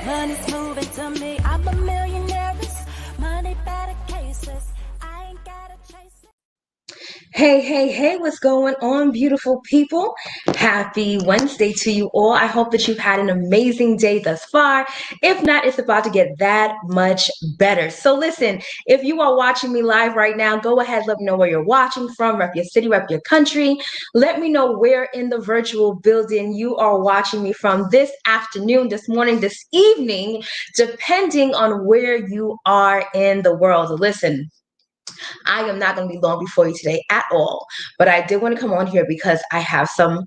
Money's moving to me. I'm a millionaire. Money better cases. I ain't gotta chase it. Hey, what's going on, beautiful people? Happy Wednesday to you all. I hope that you've had an amazing day thus far. If not, it's about to get that much better. So, listen, if you are watching me live right now, go ahead, let me know where you're watching from, rep your city, rep your country. Let me know where in the virtual building you are watching me from this afternoon, this morning, this evening, depending on where you are in the world. Listen. I am not going to be long before you today at all, but I did want to come on here because I have some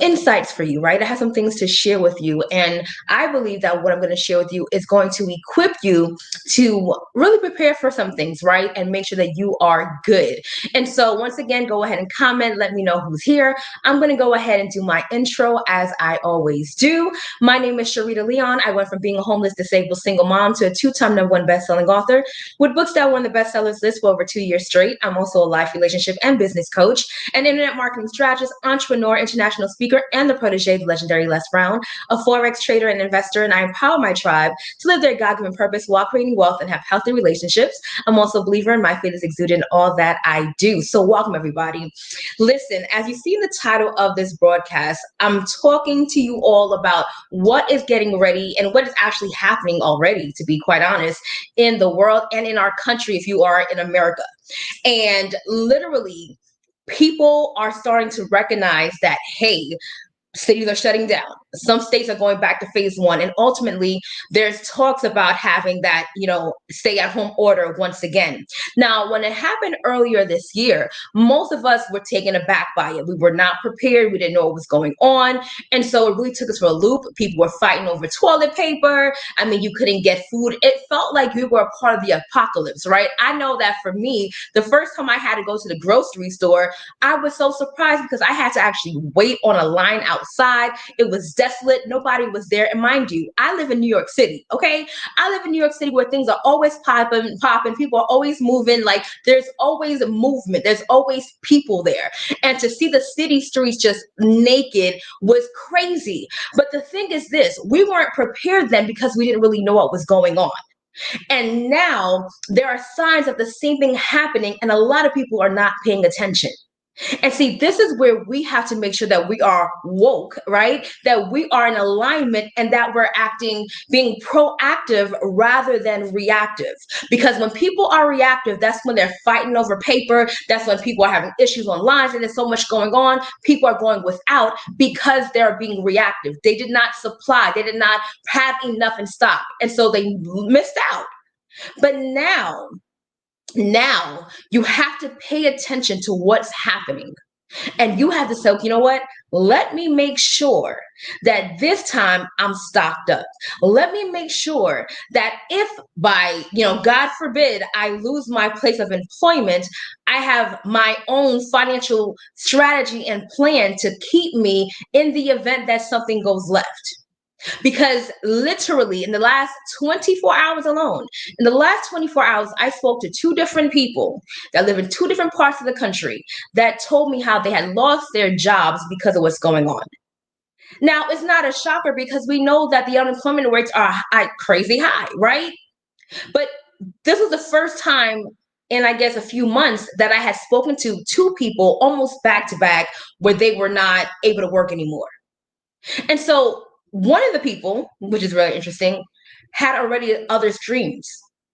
insights for you, right? I have some things to share with you. And I believe that what I'm going to share with you is going to equip you to really prepare for some things, right? And make sure that you are good. And so once again, go ahead and comment. Let me know who's here. I'm going to go ahead and do my intro as I always do. My name is Sharita Leon. I went from being a homeless, disabled, single mom to a two-time #1 best-selling author with books that won the bestsellers list for over 2 years straight. I'm also a life, relationship, and business coach, an internet marketing strategist, entrepreneur, international speaker, and the protege of the legendary Les Brown, a Forex trader and investor, and I empower my tribe to live their God-given purpose while creating wealth and have healthy relationships. I'm also a believer in my faith is exuded in all that I do. So welcome, everybody. Listen, as you see in the title of this broadcast, I'm talking to you all about what is getting ready and what is actually happening already, to be quite honest, in the world and in our country if you are in America. And literally, people are starting to recognize that, hey, cities are shutting down. Some states are going back to phase 1. And ultimately, there's talks about having that, stay at home order once again. Now, when it happened earlier this year, most of us were taken aback by it. We were not prepared. We didn't know what was going on. And so it really took us for a loop. People were fighting over toilet paper. I mean, you couldn't get food. It felt like we were a part of the apocalypse, right? I know that for me, the first time I had to go to the grocery store, I was so surprised because I had to actually wait on a line outside. It was desolate. Nobody was there. And mind you, I live in New York City, okay? I live in New York City where things are always popping. People are always moving. Like there's always a movement. There's always people there. And to see the city streets just naked was crazy. But the thing is this, we weren't prepared then because we didn't really know what was going on. And now there are signs of the same thing happening, and a lot of people are not paying attention. And see, this is where we have to make sure that we are woke, right? That we are in alignment and that we're being proactive rather than reactive. Because when people are reactive, that's when they're fighting over paper. That's when people are having issues online and there's so much going on. People are going without because they're being reactive. They did not supply, they did not have enough in stock. And so they missed out. But now you have to pay attention to what's happening. And you have to say, you know what? Let me make sure that this time I'm stocked up. Let me make sure that if by, God forbid, I lose my place of employment, I have my own financial strategy and plan to keep me in the event that something goes left. Because literally in the last 24 hours alone, in the last 24 hours, I spoke to 2 different people that live in 2 different parts of the country that told me how they had lost their jobs because of what's going on. Now, it's not a shocker because we know that the unemployment rates are crazy high, right? But this was the first time in, I guess, a few months that I had spoken to 2 people almost back to back where they were not able to work anymore. And so one of the people, which is really interesting, had already other streams.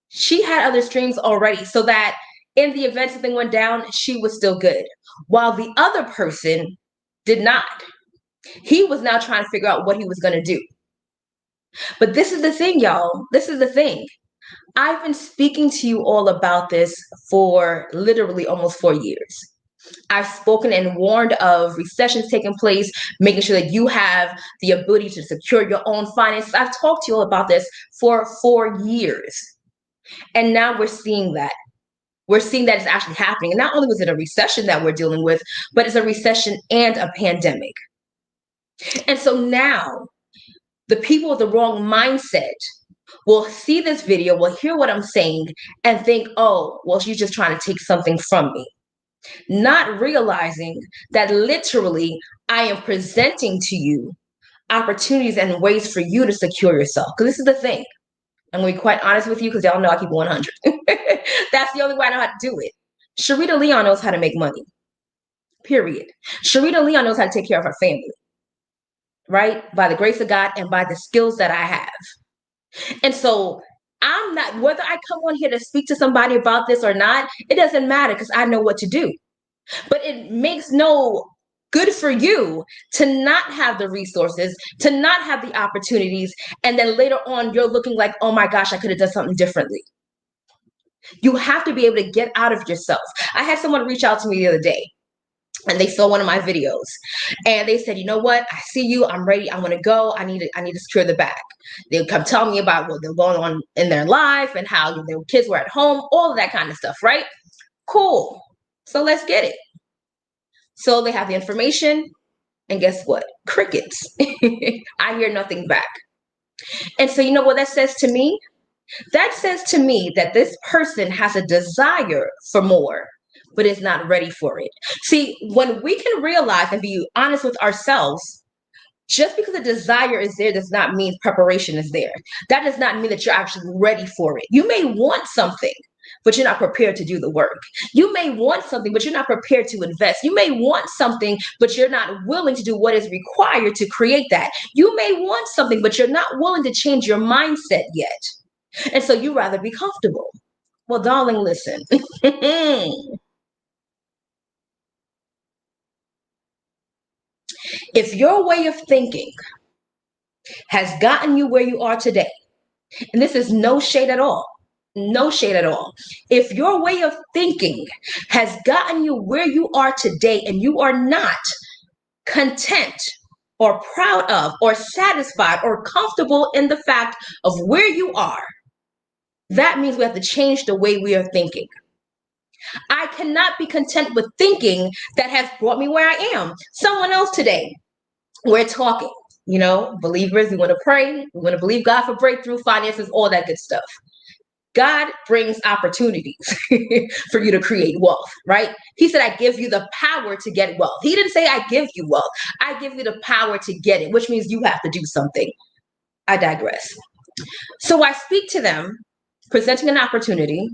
She had other streams already, so that in the event something went down, she was still good. While the other person did not. He was now trying to figure out what he was going to do. But this is the thing, y'all. This is the thing. I've been speaking to you all about this for literally almost 4 years. I've spoken and warned of recessions taking place, making sure that you have the ability to secure your own finances. I've talked to you all about this for 4 years. And now we're seeing that. We're seeing that it's actually happening. And not only was it a recession that we're dealing with, but it's a recession and a pandemic. And so now the people with the wrong mindset will see this video, will hear what I'm saying, and think, oh, well, she's just trying to take something from me. Not realizing that literally I am presenting to you opportunities and ways for you to secure yourself. Because this is the thing. I'm going to be quite honest with you because y'all know I keep 100. That's the only way I know how to do it. Sharita Leon knows how to make money. Period. Sharita Leon knows how to take care of her family. Right? By the grace of God and by the skills that I have. And so I'm not, whether I come on here to speak to somebody about this or not, it doesn't matter because I know what to do. But it makes no good for you to not have the resources, to not have the opportunities, and then later on you're looking like, oh my gosh, I could have done something differently. You have to be able to get out of yourself. I had someone reach out to me the other day and they saw one of my videos and they said, you know what, I see you, I'm ready, I want to go, I need to secure the bag. They'll come tell me about what they're going on in their life and how their kids were at home, all of that kind of stuff, right? Cool. So let's get it. So they have the information, and guess what? Crickets. I hear nothing back. And so you know what that says to me? That says to me that this person has a desire for more, but is not ready for it. See, when we can realize and be honest with ourselves, just because a desire is there does not mean preparation is there. That does not mean that you're actually ready for it. You may want something, but you're not prepared to do the work. You may want something, but you're not prepared to invest. You may want something, but you're not willing to do what is required to create that. You may want something, but you're not willing to change your mindset yet. And so you rather be comfortable. Well, darling, listen. If your way of thinking has gotten you where you are today, and this is no shade at all, no shade at all. If your way of thinking has gotten you where you are today and you are not content or proud of or satisfied or comfortable in the fact of where you are, that means we have to change the way we are thinking. I cannot be content with thinking that has brought me where I am. Someone else today, we're talking, you know, believers, we want to pray, we want to believe God for breakthrough, finances, all that good stuff. God brings opportunities for you to create wealth, right? He said, I give you the power to get wealth. He didn't say, I give you wealth. I give you the power to get it, which means you have to do something. I digress. So I speak to them, presenting an opportunity,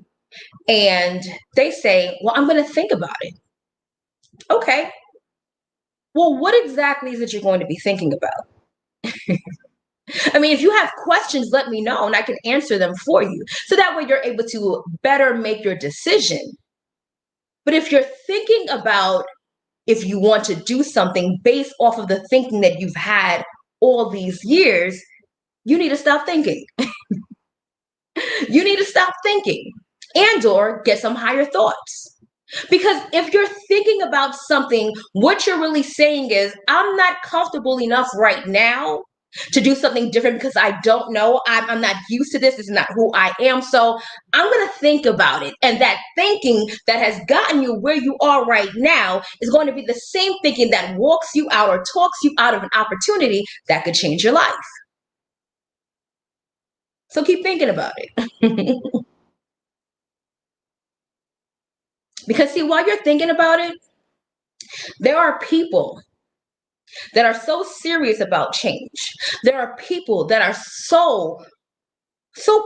and they say, well, I'm going to think about it. Okay. Well, what exactly is it you're going to be thinking about? I mean, if you have questions, let me know and I can answer them for you. So that way you're able to better make your decision. But if you're thinking about if you want to do something based off of the thinking that you've had all these years, you need to stop thinking. You need to stop thinking and or get some higher thoughts. Because if you're thinking about something, what you're really saying is, I'm not comfortable enough right now to do something different because I don't know. I'm not used to this. It's not who I am. So I'm going to think about it. And that thinking that has gotten you where you are right now is going to be the same thinking that walks you out or talks you out of an opportunity that could change your life. So keep thinking about it. Because see, while you're thinking about it, there are people that are so serious about change. There are people that are so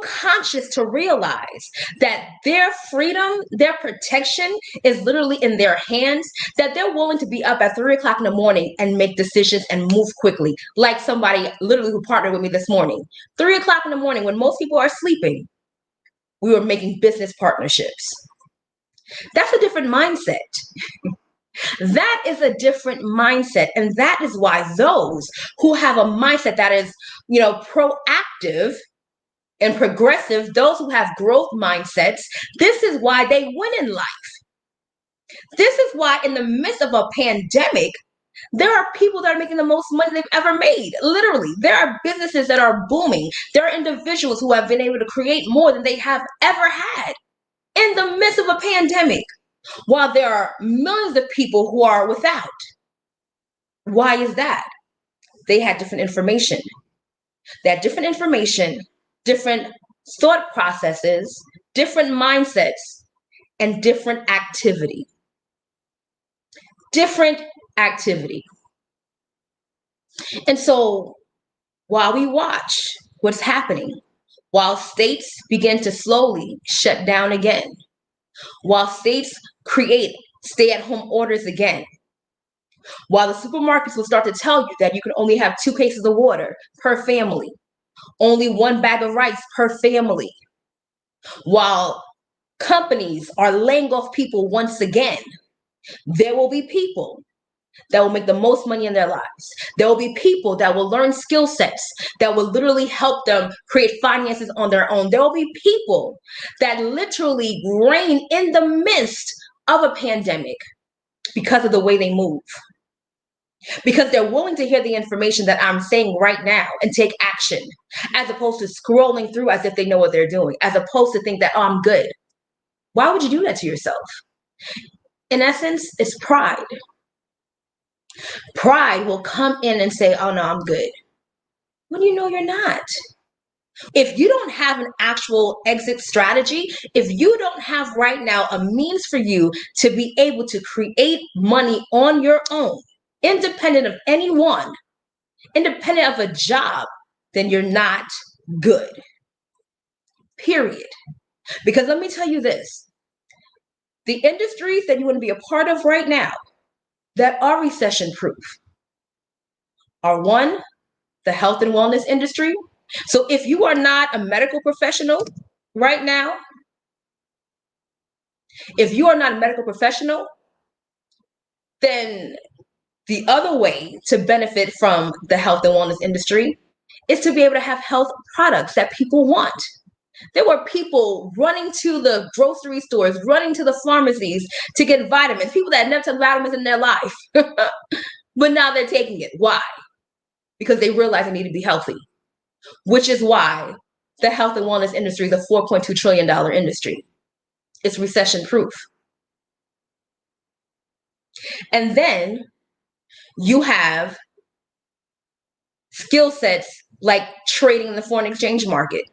conscious to realize that their freedom, their protection is literally in their hands, that they're willing to be up at 3 o'clock in the morning and make decisions and move quickly. Like somebody literally who partnered with me this morning, 3 o'clock in the morning when most people are sleeping, we were making business partnerships. That's a different mindset. That is a different mindset. And that is why those who have a mindset that is, proactive and progressive, those who have growth mindsets, this is why they win in life. This is why in the midst of a pandemic, there are people that are making the most money they've ever made. Literally, there are businesses that are booming. There are individuals who have been able to create more than they have ever had in the midst of a pandemic, while there are millions of people who are without. Why is that? They had different information. They had different information, different thought processes, different mindsets, and different activity. Different activity. And so while we watch what's happening, while states begin to slowly shut down again, while states create stay-at-home orders again, while the supermarkets will start to tell you that you can only have 2 cases of water per family, only 1 bag of rice per family, while companies are laying off people once again, there will be people that will make the most money in their lives. There will be people that will learn skill sets that will literally help them create finances on their own. There will be people that literally reign in the midst of a pandemic because of the way they move. Because they're willing to hear the information that I'm saying right now and take action, as opposed to scrolling through as if they know what they're doing, as opposed to think that, oh, I'm good. Why would you do that to yourself? In essence, it's pride. Pride will come in and say, oh no, I'm good. When you know you're not. If you don't have an actual exit strategy, if you don't have right now a means for you to be able to create money on your own, independent of anyone, independent of a job, then you're not good. Period. Because let me tell you this, the industries that you want to be a part of right now that are recession proof are, one, the health and wellness industry. So if you are not a medical professional right now, if you are not a medical professional, then the other way to benefit from the health and wellness industry is to be able to have health products that people want. There were people running to the grocery stores, running to the pharmacies to get vitamins, people that never took vitamins in their life. But now they're taking it. Why? Because they realize they need to be healthy, which is why the health and wellness industry is a $4.2 trillion industry. It's recession proof. And then you have skill sets like trading in the foreign exchange market,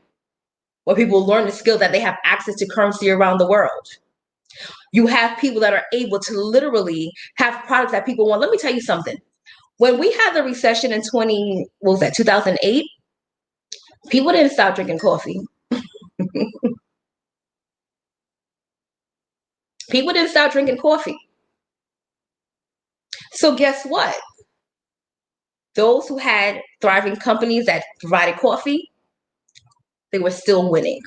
where people learn the skill that they have access to currency around the world. You have people that are able to literally have products that people want. Let me tell you something. When we had the recession in 2008, people didn't stop drinking coffee. People didn't stop drinking coffee. So guess what? Those who had thriving companies that provided coffee, they were still winning.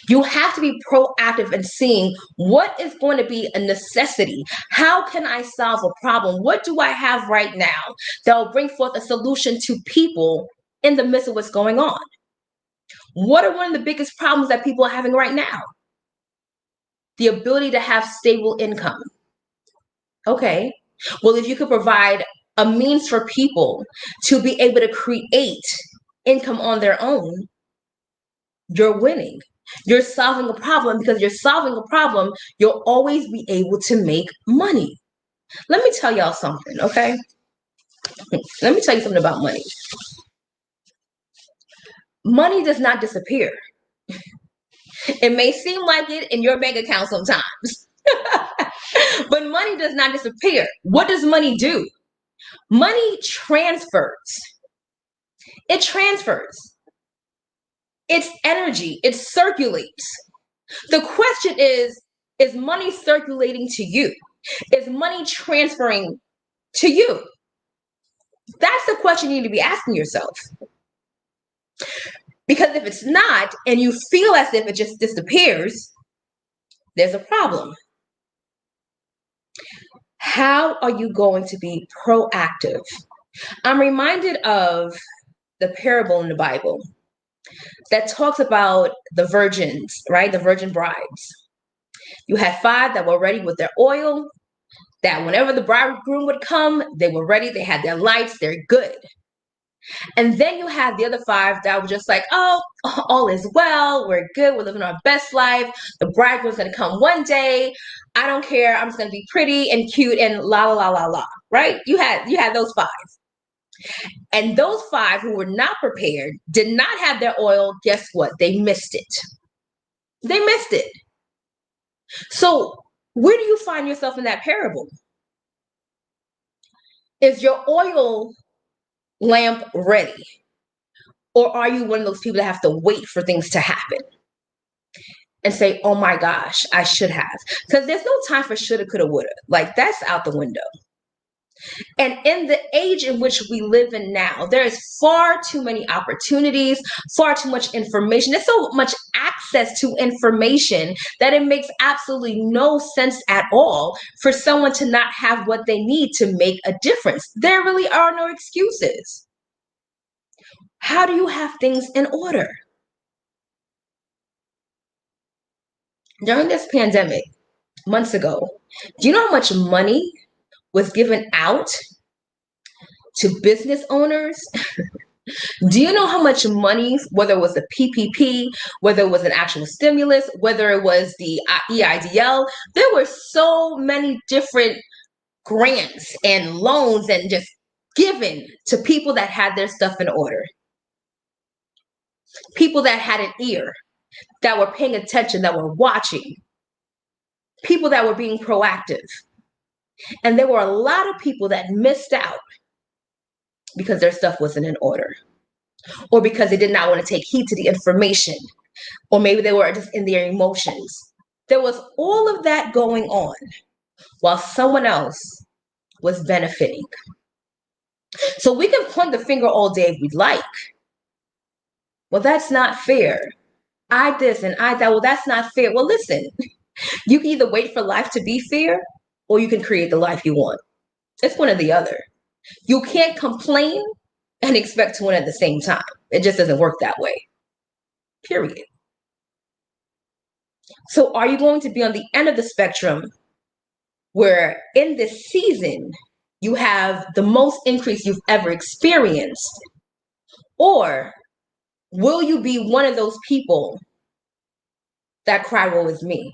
You have to be proactive in seeing what is going to be a necessity. How can I solve a problem? What do I have right now that will bring forth a solution to people in the midst of what's going on? What are one of the biggest problems that people are having right now? The ability to have stable income. Okay. Well, if you could provide a means for people to be able to create income on their own, you're winning. You're solving a problem, because you're solving a problem, you'll always be able to make money. Let me tell y'all something, okay? Let me tell you something about money. Money does not disappear. It may seem like it in your bank account sometimes, but money does not disappear. What does money do? Money transfers. It transfers. It's energy. It circulates. The question is money circulating to you? Is money transferring to you? That's the question you need to be asking yourself. Because if it's not, and you feel as if it just disappears, there's a problem. How are you going to be proactive? I'm reminded of the parable in the Bible that talks about the virgins, right? The virgin brides. You had 5 that were ready with their oil, that whenever the bridegroom would come, they were ready, they had their lights, they're good. And then you have the other 5 that were just like, oh, all is well, we're good, we're living our best life, the bridegroom's gonna come one day, I don't care, I'm just gonna be pretty and cute and la la la la la, right? You had those 5. And those 5 who were not prepared, did not have their oil, guess what? They missed it. They missed it. So where do you find yourself in that parable? Is your oil lamp ready? Or are you one of those people that have to wait for things to happen and say, oh my gosh, I should have? Because there's no time for shoulda, coulda, woulda. Like, that's out the window. And in the age in which we live in now, there is far too many opportunities, far too much information. There's so much access to information that it makes absolutely no sense at all for someone to not have what they need to make a difference. There really are no excuses. How do you have things in order? During this pandemic, months ago, do you know how much money was given out to business owners? Do you know how much money, whether it was the PPP, whether it was an actual stimulus, whether it was the EIDL, there were so many different grants and loans and just given to people that had their stuff in order. People that had an ear, that were paying attention, that were watching. People that were being proactive. And there were a lot of people that missed out because their stuff wasn't in order, or because they did not want to take heed to the information, or maybe they were just in their emotions. There was all of that going on while someone else was benefiting. So we can point the finger all day if we'd like. Well, that's not fair. I this and I that. Well, that's not fair. Well, listen, you can either wait for life to be fair, or you can create the life you want. It's one or the other. You can't complain and expect to win at the same time. It just doesn't work that way. Period. So are you going to be on the end of the spectrum where in this season you have the most increase you've ever experienced? Or will you be one of those people that cry, woe is me?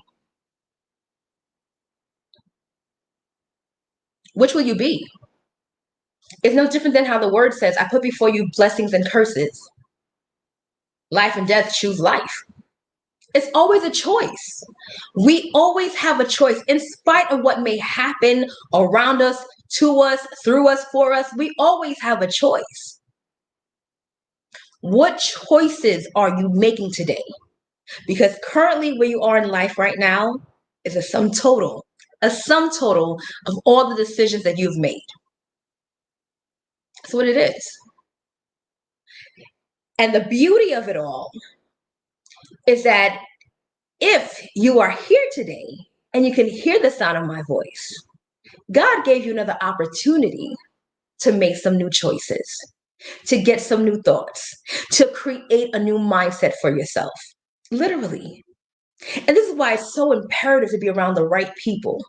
Which will you be? It's no different than how the word says, I put before you blessings and curses. Life and death, choose life. It's always a choice. We always have a choice. In spite of what may happen around us, to us, through us, for us, we always have a choice. What choices are you making today? Because currently where you are in life right now is a sum total of all the decisions that you've made. That's what it is. And the beauty of it all is that if you are here today and you can hear the sound of my voice, God gave you another opportunity to make some new choices, to get some new thoughts, to create a new mindset for yourself. Literally. And this is why it's so imperative to be around the right people.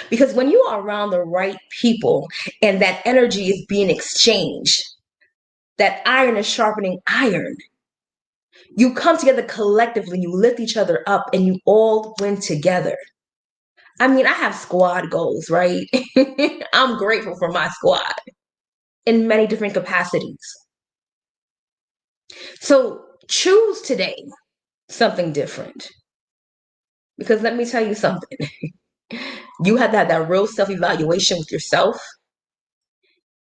Because when you are around the right people and that energy is being exchanged, that iron is sharpening iron, you come together collectively, you lift each other up, and you all win together. I mean, I have squad goals, right? I'm grateful for my squad in many different capacities. So choose today something different. Because let me tell you something. You have to have that real self-evaluation with yourself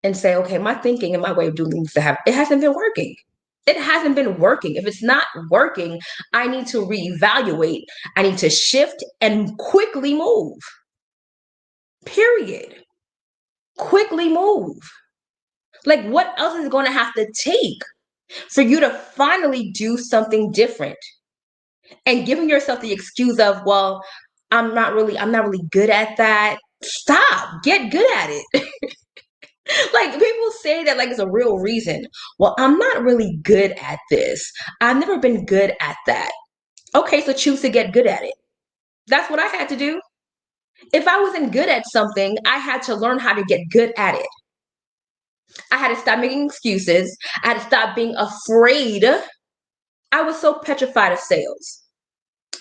and say, okay, my thinking and my way of doing things it hasn't been working. It hasn't been working. If it's not working, I need to reevaluate. I need to shift and quickly move. Period. Quickly move. Like, what else is going to have to take for you to finally do something different? And giving yourself the excuse of, well, I'm not really good at that. Stop. Get good at it. Like, people say that like it's a real reason. Well, I'm not really good at this. I've never been good at that. Okay, so choose to get good at it. That's what I had to do. If I wasn't good at something, I had to learn how to get good at it. I had to stop making excuses. I had to stop being afraid. I was so petrified of sales.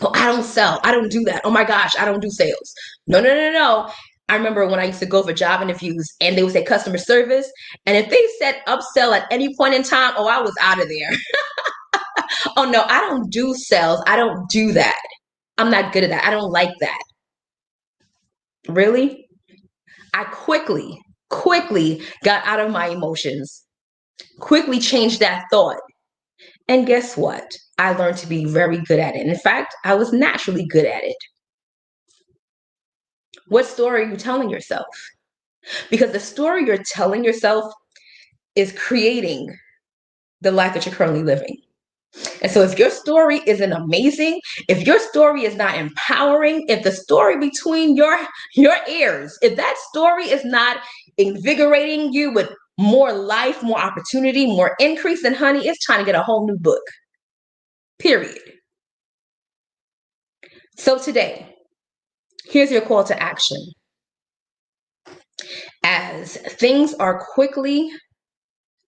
Oh, I don't sell. I don't do that. Oh my gosh, I don't do sales. No, no, no, no. I remember when I used to go for job interviews and they would say customer service. And if they said upsell at any point in time, oh, I was out of there. Oh no, I don't do sales. I don't do that. I'm not good at that. I don't like that. Really? I quickly got out of my emotions quickly change that thought. And guess what? I learned to be very good at it. In fact, I was naturally good at it. What story are you telling yourself? Because the story you're telling yourself is creating the life that you're currently living. And so if your story isn't amazing, if your story is not empowering, if the story between your ears, if that story is not invigorating you with more life, more opportunity, more increase, then honey, it's time to get a whole new book. Period. So today, here's your call to action. As things are quickly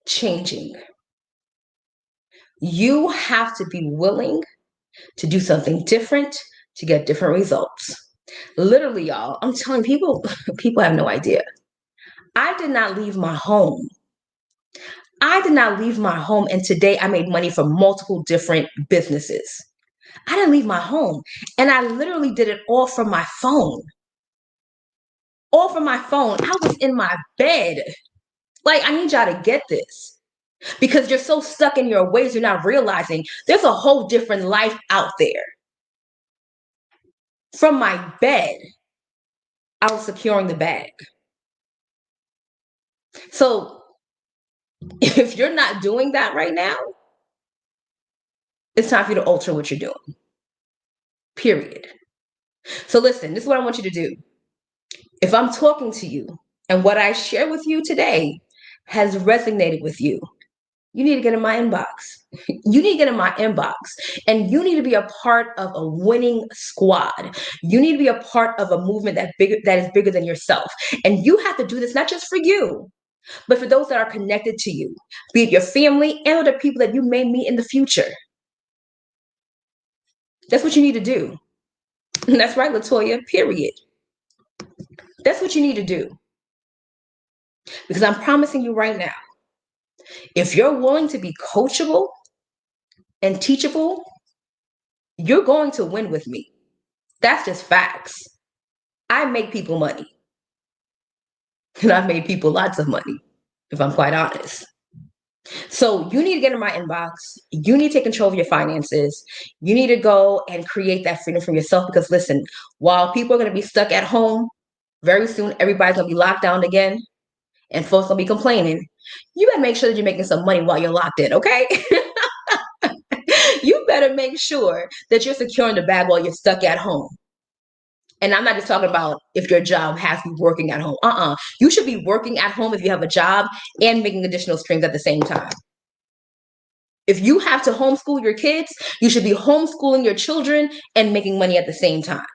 changing, you have to be willing to do something different to get different results. Literally, y'all, I'm telling people have no idea. I did not leave my home. And today I made money from multiple different businesses. I didn't leave my home, and I literally did it all from my phone. All from my phone. I was in my bed. Like, I need y'all to get this, because you're so stuck in your ways, you're not realizing there's a whole different life out there. From my bed, I was securing the bag. So if you're not doing that right now, it's time for you to alter what you're doing. Period. So listen, this is what I want you to do. If I'm talking to you and what I share with you today has resonated with you, you need to get in my inbox. You need to get in my inbox, and you need to be a part of a winning squad. You need to be a part of a movement that is bigger than yourself. And you have to do this not just for you, but for those that are connected to you, be it your family and other people that you may meet in the future. That's what you need to do. And that's right, Latoya, period. That's what you need to do. Because I'm promising you right now, if you're willing to be coachable and teachable, you're going to win with me. That's just facts. I make people money. And I've made people lots of money, if I'm quite honest. So you need to get in my inbox. You need to take control of your finances. You need to go and create that freedom for yourself. Because listen, while people are going to be stuck at home, very soon everybody's going to be locked down again, and folks will be complaining. You better make sure that you're making some money while you're locked in, okay? You better make sure that you're securing the bag while you're stuck at home. And I'm not just talking about if your job has you working at home. You should be working at home if you have a job and making additional streams at the same time. If you have to homeschool your kids, you should be homeschooling your children and making money at the same time.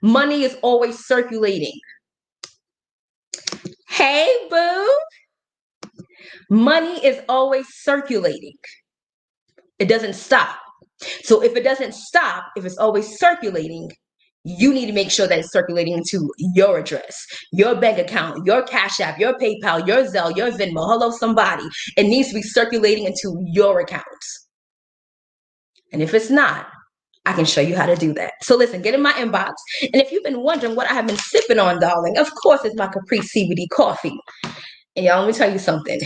Money is always circulating. Hey, boo. Money is always circulating. It doesn't stop. So if it doesn't stop, if it's always circulating, you need to make sure that it's circulating into your address, your bank account, your Cash App, your PayPal, your Zelle, your Venmo. Hello, somebody. It needs to be circulating into your accounts. And if it's not, I can show you how to do that. So listen, get in my inbox. And if you've been wondering what I have been sipping on, darling, of course it's my Capri CBD coffee. And y'all, let me tell you something.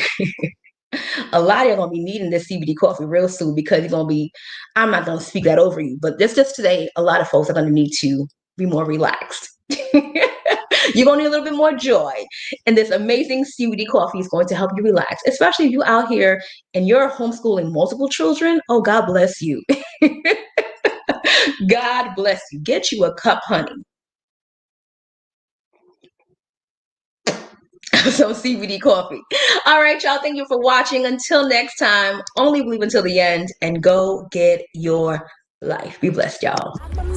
A lot of you are going to be needing this CBD coffee real soon, because you're going to be, I'm not going to speak that over you, but this just today, a lot of folks are going to need to be more relaxed. You're going to need a little bit more joy. And this amazing CBD coffee is going to help you relax, especially if you're out here and you're homeschooling multiple children. Oh, God bless you. God bless you. Get you a cup, honey. Some CBD coffee. All right, y'all. Thank you for watching. Until next time, only believe until the end and go get your life. Be blessed, y'all. I'm a